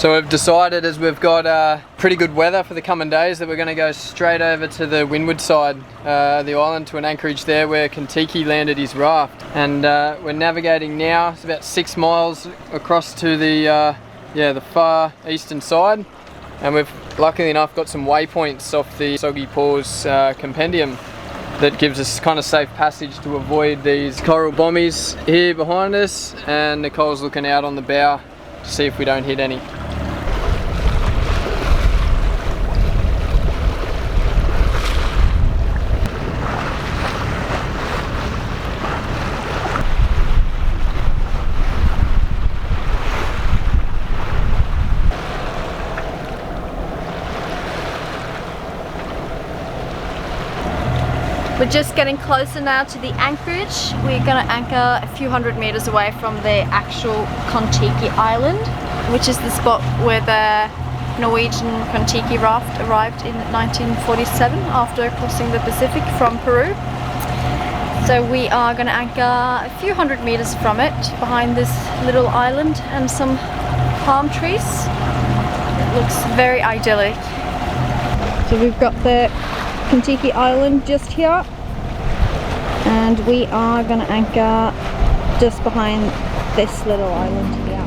So we've decided, as we've got pretty good weather for the coming days, that we're going to go straight over to the windward side of the island, to an anchorage there where Kon-Tiki landed his raft. And we're navigating now. It's about 6 miles across to the far eastern side, and we've luckily enough got some waypoints off the Soggy Paws compendium that gives us kind of safe passage to avoid these coral bommies here behind us, and Nicole's looking out on the bow to see if we don't hit any. We're just getting closer now to the anchorage. We're gonna anchor a few hundred meters away from the actual Kon-Tiki island, which is the spot where the Norwegian Kon-Tiki raft arrived in 1947 after crossing the Pacific from Peru. So we are gonna anchor a few hundred meters from it, behind this little island and some palm trees. It looks very idyllic. So we've got the Kon-Tiki island just here, and we are gonna anchor just behind this little island here.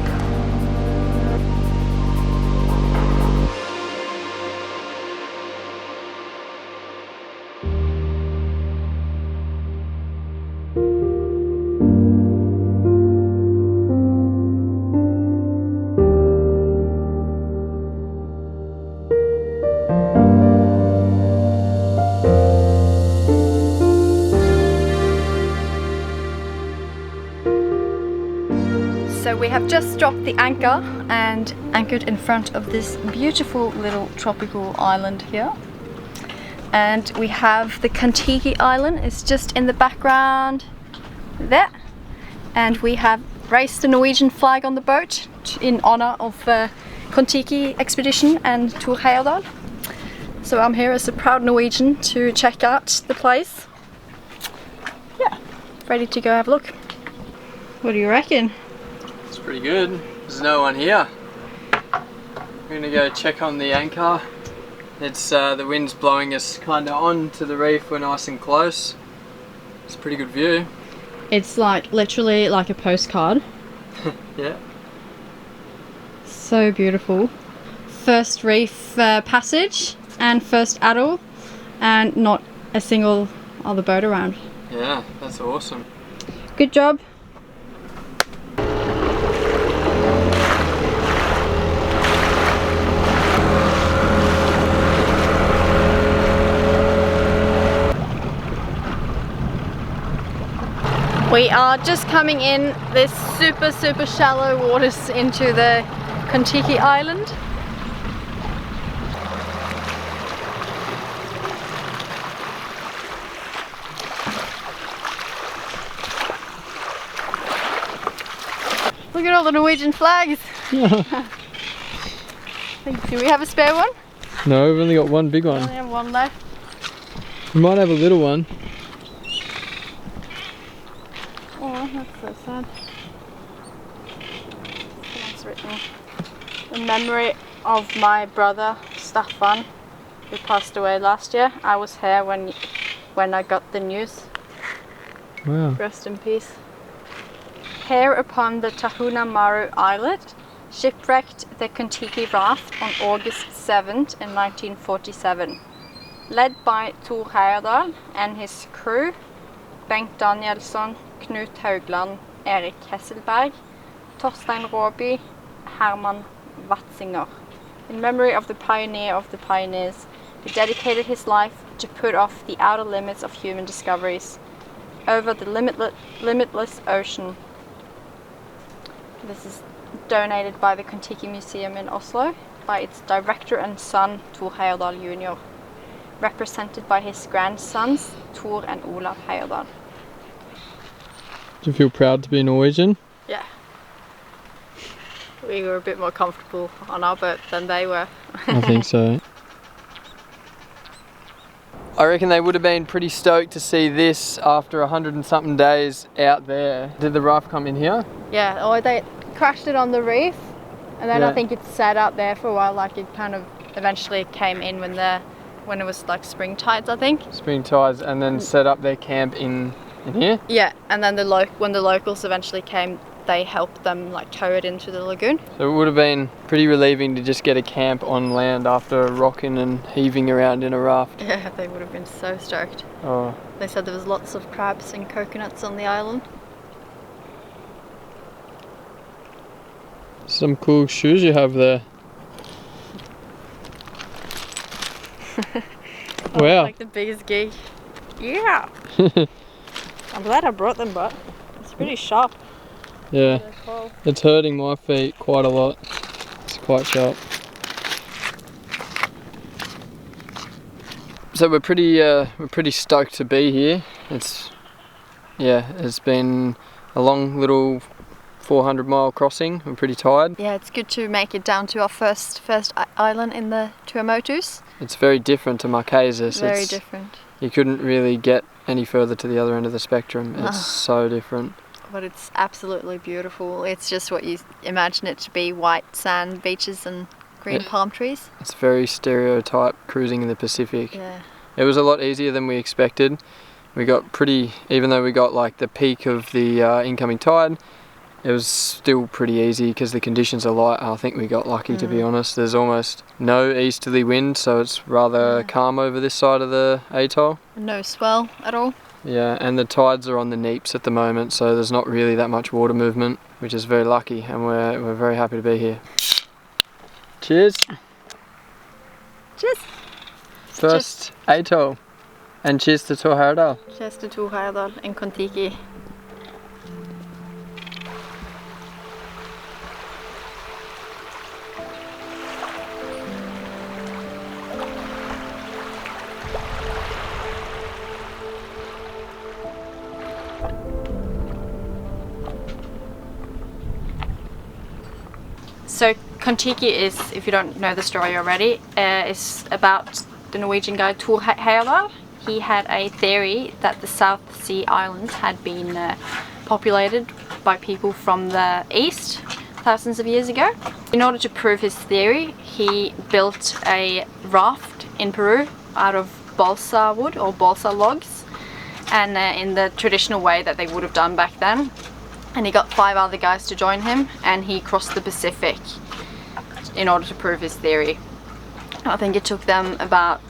So we have just dropped the anchor and anchored in front of this beautiful little tropical island here. And we have the Kon-Tiki island, it's just in the background there. And we have raised the Norwegian flag on the boat in honor of the Kon-Tiki expedition and Thor Heyerdahl. So I'm here as a proud Norwegian to check out the place. Yeah, ready to go have a look. What do you reckon? It's pretty good. There's no one here. We're gonna go check on the anchor. It's the wind's blowing us kind of onto the reef. We're nice and close. It's a pretty good view. It's like literally like a postcard. Yeah. So beautiful. First reef passage and first atoll, and not a single other boat around. Yeah, that's awesome. Good job. We are just coming in this super shallow waters into the Kon-Tiki island. Look at all the Norwegian flags. Do we have a spare one? No, we've only got one big one. We only have one left. We might have a little one. Oh, that's so sad. It's written, in memory of my brother Staffan, who passed away last year. I was here when I got the news. Wow. Rest in peace. Here upon the Tahuna Maru islet, shipwrecked the Kon-Tiki raft on August 7th in 1947. Led by Thor Heyerdahl and his crew, Bengt Danielsson, Knut Haugland, Erik Hesselberg, Torstein Råby, Herman Watzinger. In memory of the pioneer of the pioneers, who dedicated his life to put off the outer limits of human discoveries over the limitless ocean. This is donated by the Kon-Tiki Museum in Oslo by its director and son, Thor Heyerdahl Jr., represented by his grandsons, Thor and Olav Heyerdahl. Do you feel proud to be Norwegian? Yeah. We were a bit more comfortable on our boat than they were. I think so. I reckon they would have been pretty stoked to see this after 100 and something days out there. Did the raft come in here? Yeah, or they crashed it on the reef And then Yeah. I think it sat out there for a while, like it kind of eventually came in when it was like spring tides, I think. Spring tides, and then set up their camp in here? Yeah, and then when the locals eventually came, they helped them like tow it into the lagoon. So it would have been pretty relieving to just get a camp on land after rocking and heaving around in a raft. Yeah, they would have been so stoked. Oh, They said there was lots of crabs and coconuts on the island. some cool shoes you have there. Wow. Like the biggest geek. Yeah. I'm glad I brought them, but it's pretty sharp. Yeah, They're cool. it's hurting my feet quite a lot. It's quite sharp. So we're pretty stoked to be here. It's been a long little 400-mile crossing. I'm pretty tired. Yeah, it's good to make it down to our first island in the Tuamotus. It's very different to Marquesas. Very different. You couldn't really get any further to the other end of the spectrum. It's so different. But it's absolutely beautiful. It's just what you imagine it to be: white sand beaches and green palm trees. It's very stereotype cruising in the Pacific. Yeah. It was a lot easier than we expected. We got even though we got like the peak of the incoming tide, it was still pretty easy because the conditions are light. I think we got lucky, to be honest. There's almost no easterly wind, so it's rather calm over this side of the atoll. No swell at all. Yeah, and the tides are on the neaps at the moment, so there's not really that much water movement, which is very lucky, and we're very happy to be here. Cheers! Cheers! First atoll, and cheers to Thor Heyerdahl. Cheers to Thor Heyerdahl and Kon-Tiki. So Kon-Tiki is, if you don't know the story already, is about the Norwegian guy Thor Heyerdahl. He had a theory that the South Sea Islands had been populated by people from the east thousands of years ago. In order to prove his theory, he built a raft in Peru out of balsa wood or balsa logs, and in the traditional way that they would have done back then. And he got 5 other guys to join him, and he crossed the Pacific in order to prove his theory. I think it took them about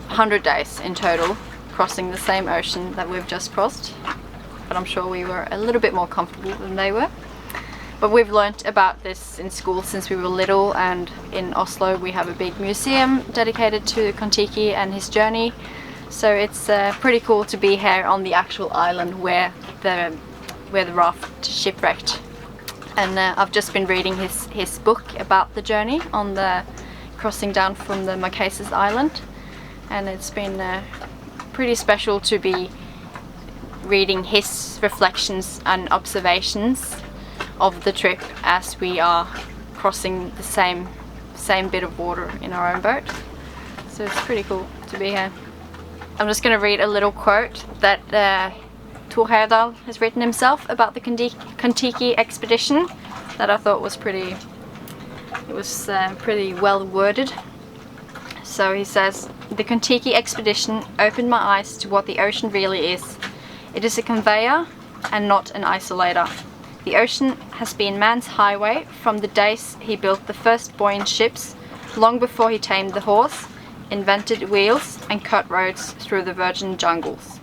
100 days in total, crossing the same ocean that we've just crossed. But I'm sure we were a little bit more comfortable than they were. But we've learnt about this in school since we were little, and in Oslo we have a big museum dedicated to Kon-Tiki and his journey. So it's pretty cool to be here on the actual island where the raft shipwrecked. And I've just been reading his book about the journey on the crossing down from the Marquesas Island, and it's been pretty special to be reading his reflections and observations of the trip as we are crossing the same bit of water in our own boat. So it's pretty cool to be here. I'm just going to read a little quote that Thor Heyerdahl has written himself about the Kon-Tiki expedition that I thought was pretty well worded. So he says, "The Kon-Tiki expedition opened my eyes to what the ocean really is. It is a conveyor and not an isolator. The ocean has been man's highway from the days he built the first buoyant ships, long before he tamed the horse, invented wheels and cut roads through the virgin jungles."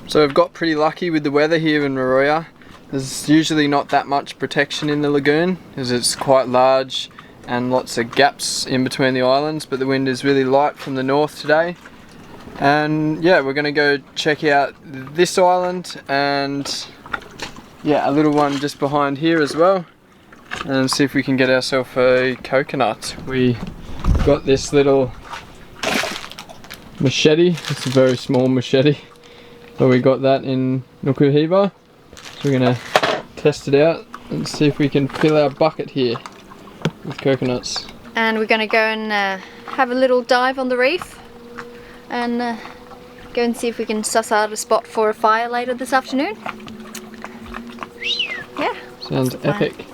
So we've got pretty lucky with the weather here in Raroia. There's usually not that much protection in the lagoon as it's quite large and lots of gaps in between the islands, but the wind is really light from the north today. And yeah, we're gonna go check out this island and yeah, a little one just behind here as well, and see if we can get ourselves a coconut. We got this little machete. It's a very small machete, but we got that in Nukuhiva. So we're gonna test it out and see if we can fill our bucket here with coconuts. And we're gonna go and have a little dive on the reef and go and see if we can suss out a spot for a fire later this afternoon. Yeah. Sounds epic.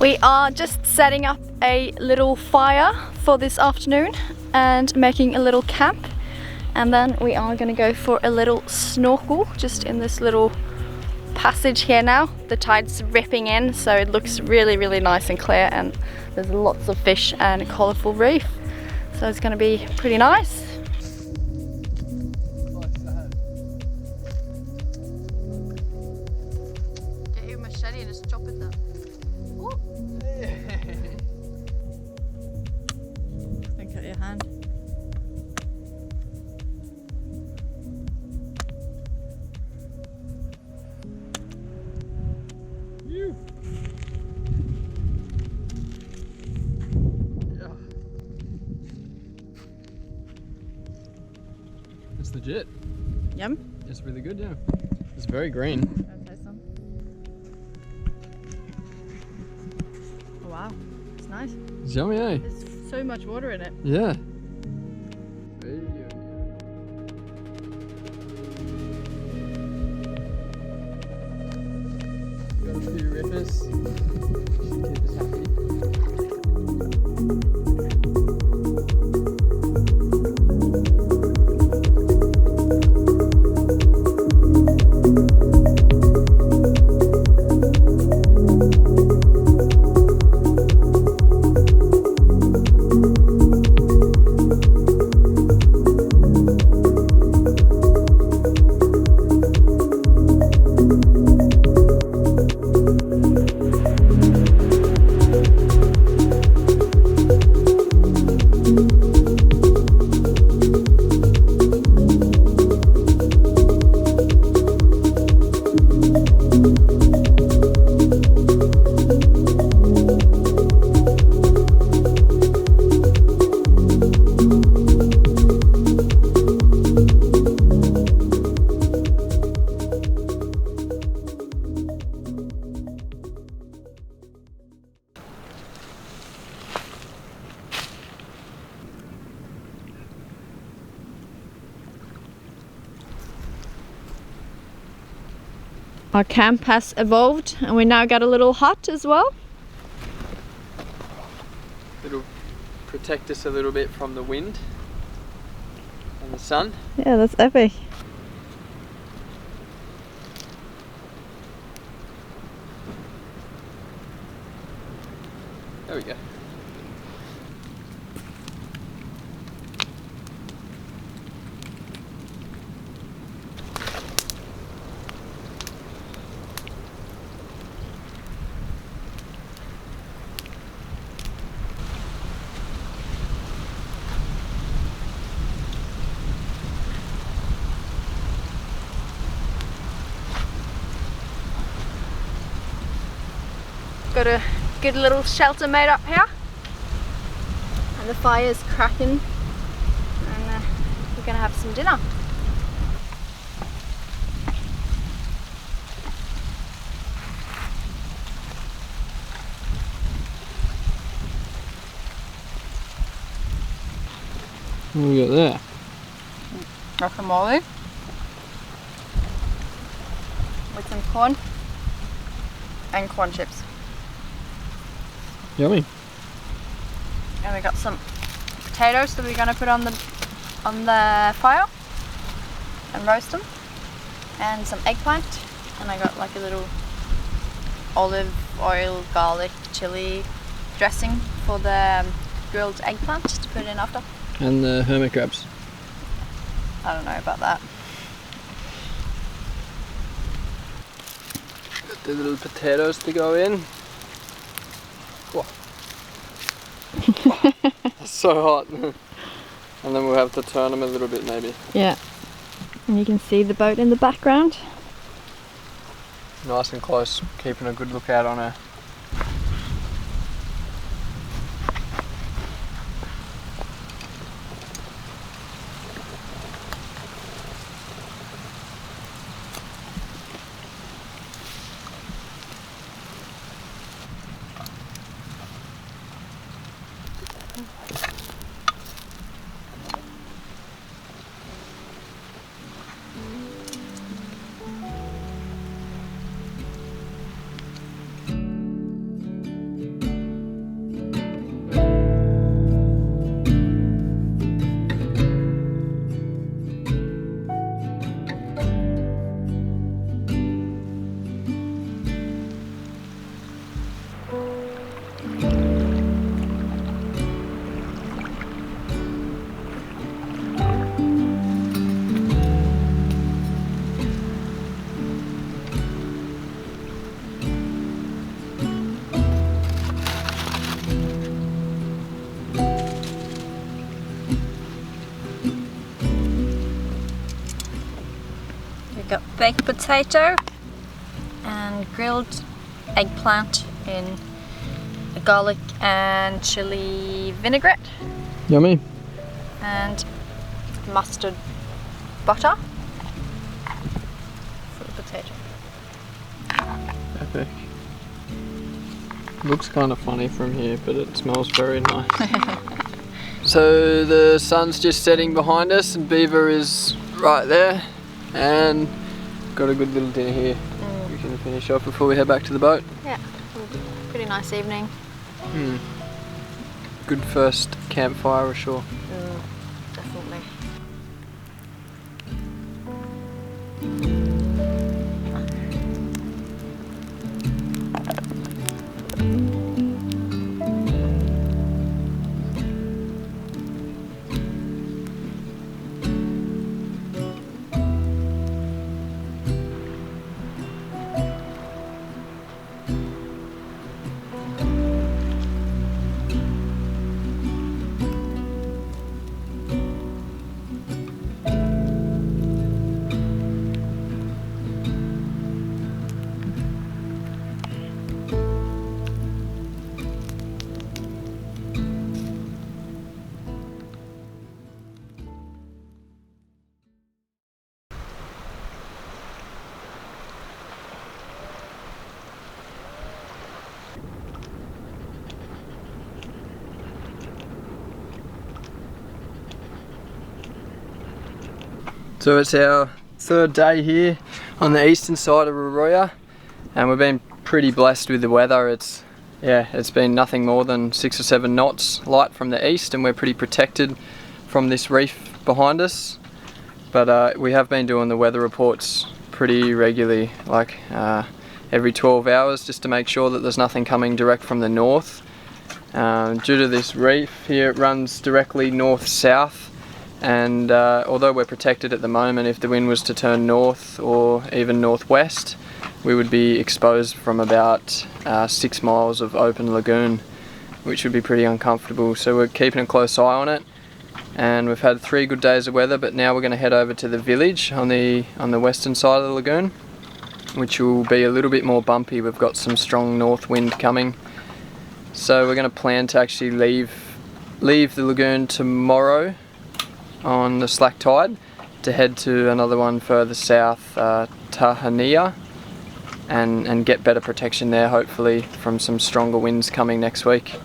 We are just setting up a little fire for this afternoon and making a little camp, and then we are going to go for a little snorkel just in this little passage here now. The tide's ripping in, so it looks really nice and clear, and there's lots of fish and a colourful reef, so it's going to be pretty nice. Get your machete and just chop it down. Think at your hand. Yeah. It's legit. Yum. It's really good, yeah. It's very green. Taste some. Oh wow, it's nice. It's yummy, eh? There's so much water in it. Yeah. Very good. Got a few rippers. Should keep us happy. Our camp has evolved and we now got a little hut as well. It'll protect us a little bit from the wind and the sun. Yeah, that's epic. There we go. Got a good little shelter made up here, and the fire's cracking, and we're gonna have some dinner. What do we got there? Guacamole with some corn and corn chips. Yummy. And we got some potatoes that we're gonna put on the fire and roast them, and some eggplant, and I got like a little olive oil, garlic, chili dressing for the grilled eggplant to put in after. And the hermit crabs. I don't know about that. Got the little potatoes to go in. Whoa. It's so hot. And then we'll have to turn them a little bit maybe. Yeah. And you can see the boat in the background. Nice and close, keeping a good lookout on her. Got baked potato and grilled eggplant in a garlic and chili vinaigrette Yummy. and mustard butter for the potato. Epic. Looks kind of funny from here, but it smells very nice. So the sun's just setting behind us and Beaver is right there. And got a good little dinner here. We can finish off before we head back to the boat. Yeah, pretty nice evening. Good first campfire ashore. Definitely. So it's our third day here on the eastern side of Raroia, and we've been pretty blessed with the weather. It's been nothing more than 6 or 7 knots light from the east, and we're pretty protected from this reef behind us. But we have been doing the weather reports pretty regularly, like every 12 hours, just to make sure that there's nothing coming direct from the north. Due to this reef here, it runs directly north-south. And although we're protected at the moment, if the wind was to turn north or even northwest, we would be exposed from about 6 miles of open lagoon, which would be pretty uncomfortable. So we're keeping a close eye on it, and we've had 3 good days of weather, but now we're going to head over to the village on the western side of the lagoon, which will be a little bit more bumpy. We've got some strong north wind coming, so we're going to plan to actually leave the lagoon tomorrow on the slack tide to head to another one further south, Tahania, and get better protection there, hopefully from some stronger winds coming next week.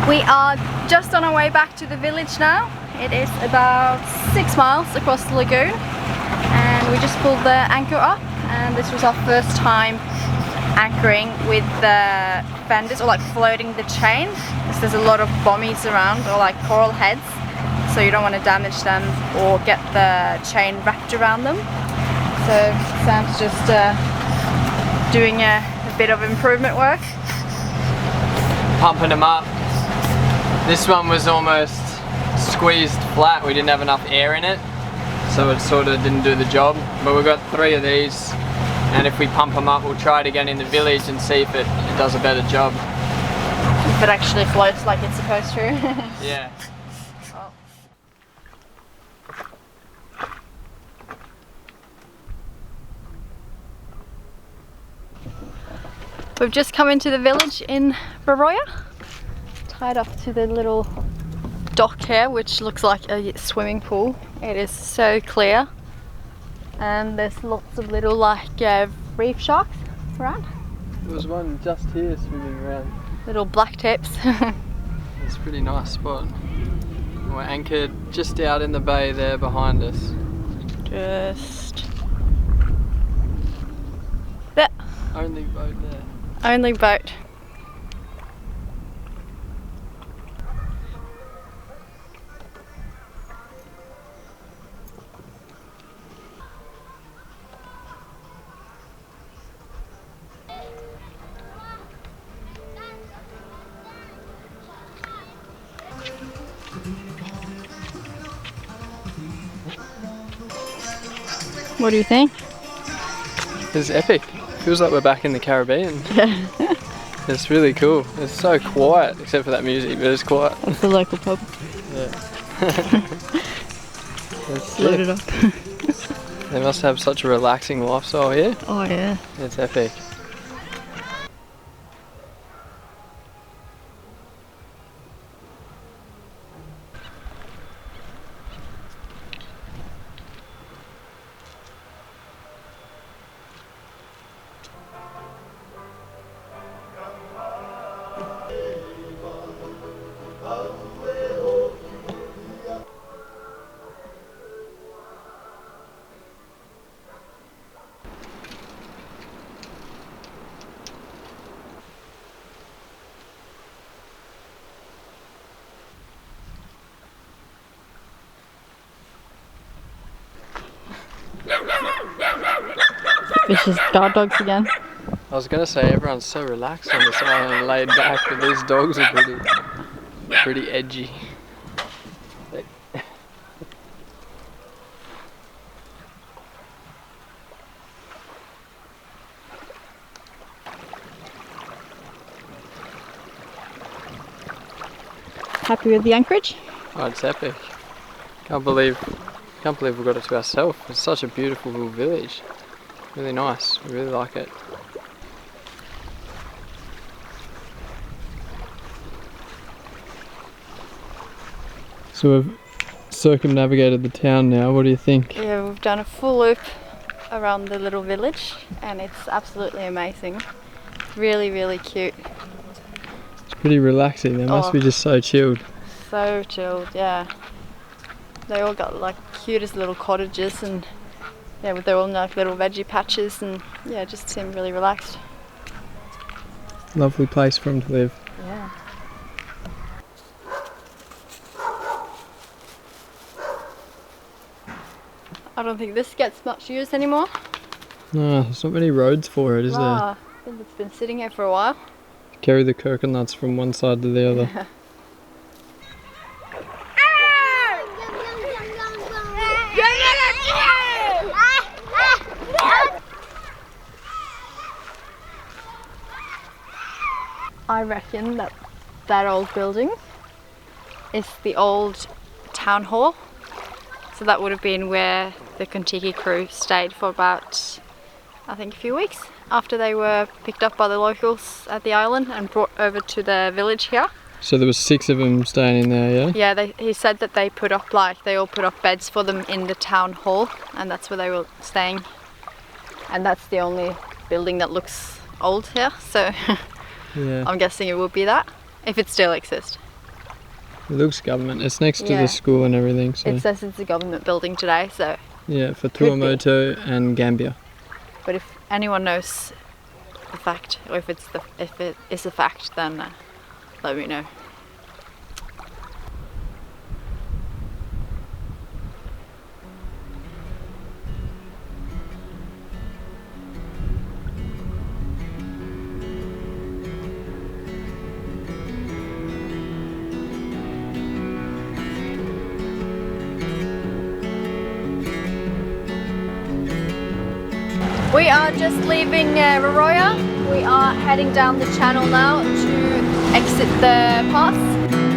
We are just on our way back to the village now. It is about 6 miles across the lagoon, and we just pulled the anchor up, and this was our first time anchoring with the fenders, or like floating the chain, because there's a lot of bommies around, or like coral heads, so you don't want to damage them or get the chain wrapped around them. So Sam's just doing a bit of improvement work. Pumping them up. This one was almost squeezed flat. We didn't have enough air in it, so it sort of didn't do the job. But we've got 3 of these, and if we pump them up, we'll try it again in the village and see if it does a better job. If it actually floats like it's supposed to. Yeah. We've just come into the village in Raroia, tied up to the little dock here, which looks like a swimming pool. It is so clear, and there's lots of little like reef sharks around. There was one just here swimming around. Little black tips. It's a pretty nice spot. We're anchored just out in the bay there behind us. Just there. Only boat there. Only boat. What do you think? It's epic. Feels like we're back in the Caribbean. Yeah. It's really cool. It's so quiet, except for that music, but it's quiet. That's the local pub. Yeah. It's Loaded up. They must have such a relaxing lifestyle here. Oh yeah. It's epic. Vicious guard dogs again. I was gonna say everyone's so relaxed on this island and laid back, but these dogs are pretty edgy. Happy with the anchorage? Oh, it's epic. Can't believe we've got it to ourselves. It's such a beautiful little village. Really nice. We really like it. So we've circumnavigated the town now. What do you think? Yeah, we've done a full loop around the little village, and it's absolutely amazing. Really, really cute. It's pretty relaxing. They must be just so chilled. So chilled, yeah. They all got like cutest little cottages, and yeah, with their own like little veggie patches, and yeah, just seem really relaxed. Lovely place for them to live. Yeah. I don't think this gets much use anymore. No, there's not many roads for it, is there? I think it's been sitting here for a while. Carry the coconuts from one side to the other. Yeah. I reckon that old building is the old town hall. So that would have been where the Kon-Tiki crew stayed for about, I think, a few weeks after they were picked up by the locals at the island and brought over to the village here. So there was 6 of them staying in there, yeah? Yeah, he said that they all put up beds for them in the town hall, and that's where they were staying. And that's the only building that looks old here, so Yeah. I'm guessing it would be that, if it still exists. It looks government. It's next to the school and everything. So. It says it's a government building today, so... Yeah, for Tuamotu and Gambia. But if anyone knows a fact, or if it is a fact, then let me know. We are just leaving Raroia. We are heading down the channel now to exit the pass.